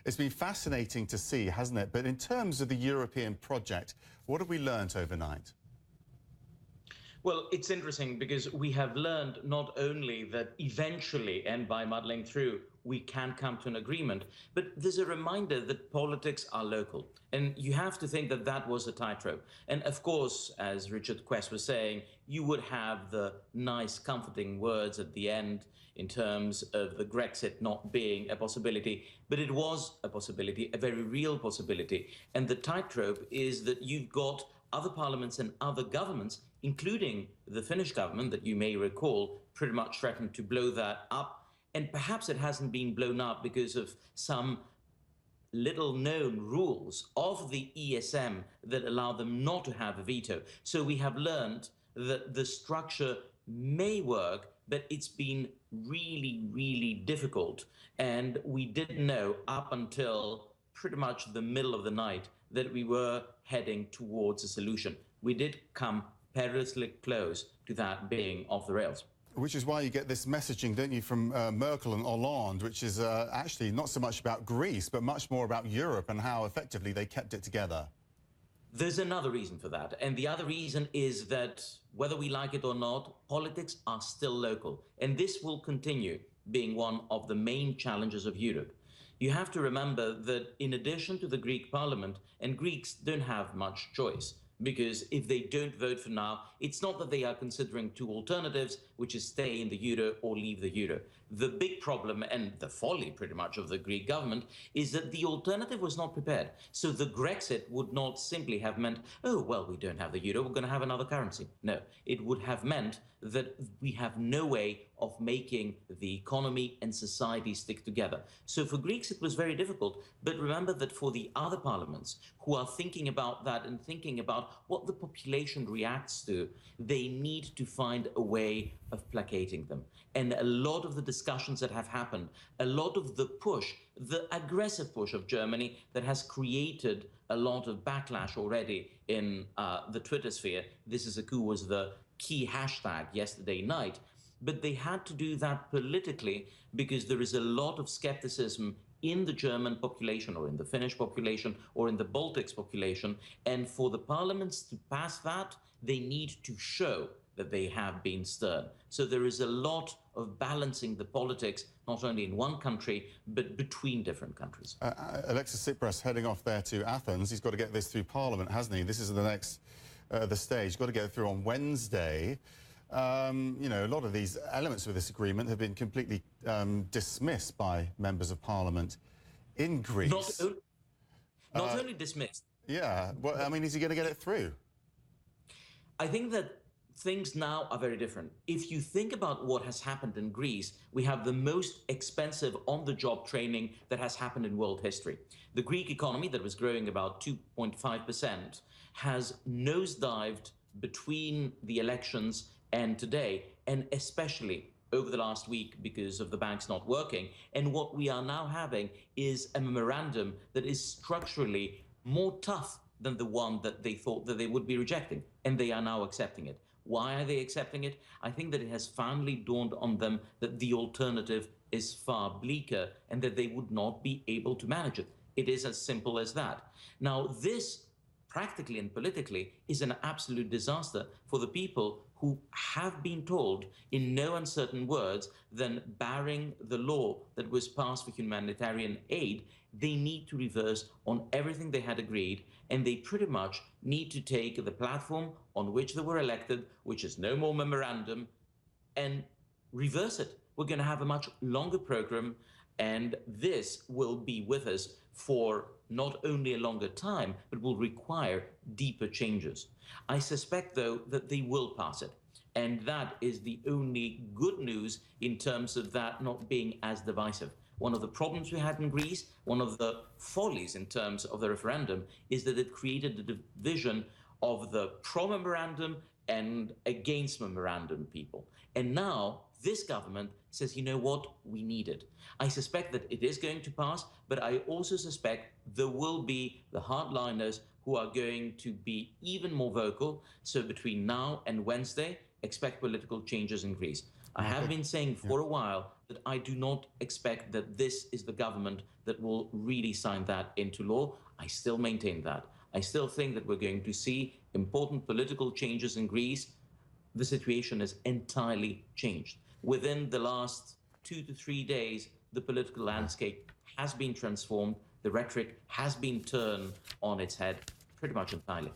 It's been fascinating to see, hasn't it? But in terms of the European project, what have we learnt overnight? Well, it's interesting because we have learned not only that eventually, and by muddling through, we can come to an agreement, but there's a reminder that politics are local. And you have to think that that was a tightrope. And of course, as Richard Quest was saying, you would have the nice, comforting words at the end in terms of the Grexit not being a possibility, but it was a possibility, a very real possibility. And the tightrope is that you've got other parliaments and other governments, including the Finnish government that you may recall, pretty much threatened to blow that up. And perhaps it hasn't been blown up because of some little known rules of the ESM that allow them not to have a veto. So we have learned that the structure may work, but it's been really, really difficult. And we didn't know up until pretty much the middle of the night that we were heading towards a solution. We did come perilously close to that being off the rails. Which is why you get this messaging, don't you, from Merkel and Hollande, which is actually not so much about Greece, but much more about Europe and how effectively they kept it together. There's another reason for that. And the other reason is that whether we like it or not, politics are still local. And this will continue being one of the main challenges of Europe. You have to remember that in addition to the Greek parliament, and Greeks don't have much choice, because if they don't vote for now, it's not that they are considering two alternatives, which is stay in the euro or leave the euro. The big problem and the folly pretty much of the Greek government is that the alternative was not prepared. So the Grexit would not simply have meant, oh, well, we don't have the euro, we're going to have another currency. No, it would have meant that we have no way of making the economy and society stick together. So for Greeks, it was very difficult. But remember that for the other parliaments who are thinking about that and thinking about what the population reacts to, they need to find a way of placating them. And a lot of the discussions that have happened, a lot of the push, the aggressive push of Germany that has created a lot of backlash already in the Twitter sphere. This is a coup was the key hashtag yesterday night. But they had to do that politically because there is a lot of skepticism in the German population or in the Finnish population or in the Baltics population. And for the parliaments to pass that, they need to show that they have been stern. So there is a lot of balancing the politics, not only in one country, but between different countries. Alexis Tsipras heading off there to Athens. He's got to get this through Parliament, hasn't he? This is the next the stage. Got to get it through on Wednesday. You know, a lot of these elements of this agreement have been completely dismissed by members of Parliament in Greece. Not only dismissed. Yeah. Well, I mean, is he going to get it through? I think that things now are very different. If you think about what has happened in Greece, we have the most expensive on-the-job training that has happened in world history. The Greek economy, that was growing about 2.5%, has nosedived between the elections and today, and especially over the last week because of the banks not working. And what we are now having is a memorandum that is structurally more tough than the one that they thought that they would be rejecting, and they are now accepting it. Why are they accepting it? I think that it has finally dawned on them that the alternative is far bleaker and that they would not be able to manage it. It is as simple as that. Now, this practically and politically is an absolute disaster for the people who have been told in no uncertain words than barring the law that was passed for humanitarian aid, they need to reverse on everything they had agreed, and they pretty much need to take the platform on which they were elected, which is no more memorandum, and reverse it. We're going to have a much longer program, and this will be with us for not only a longer time, but will require deeper changes. I suspect, though, that they will pass it. And that is the only good news in terms of that not being as divisive. One of the problems we had in Greece, one of the follies in terms of the referendum, is that it created a division of the pro-memorandum and against memorandum people. And now this government says, you know what, we need it. I suspect that it is going to pass, but I also suspect there will be the hardliners who are going to be even more vocal. So between now and Wednesday, expect political changes in Greece. I have been saying for a while I do not expect that this is the government that will really sign that into law. I still maintain that. I still think that we're going to see important political changes in Greece. The situation has entirely changed. Within the last 2 to 3 days, the political landscape has been transformed. The rhetoric has been turned on its head pretty much entirely.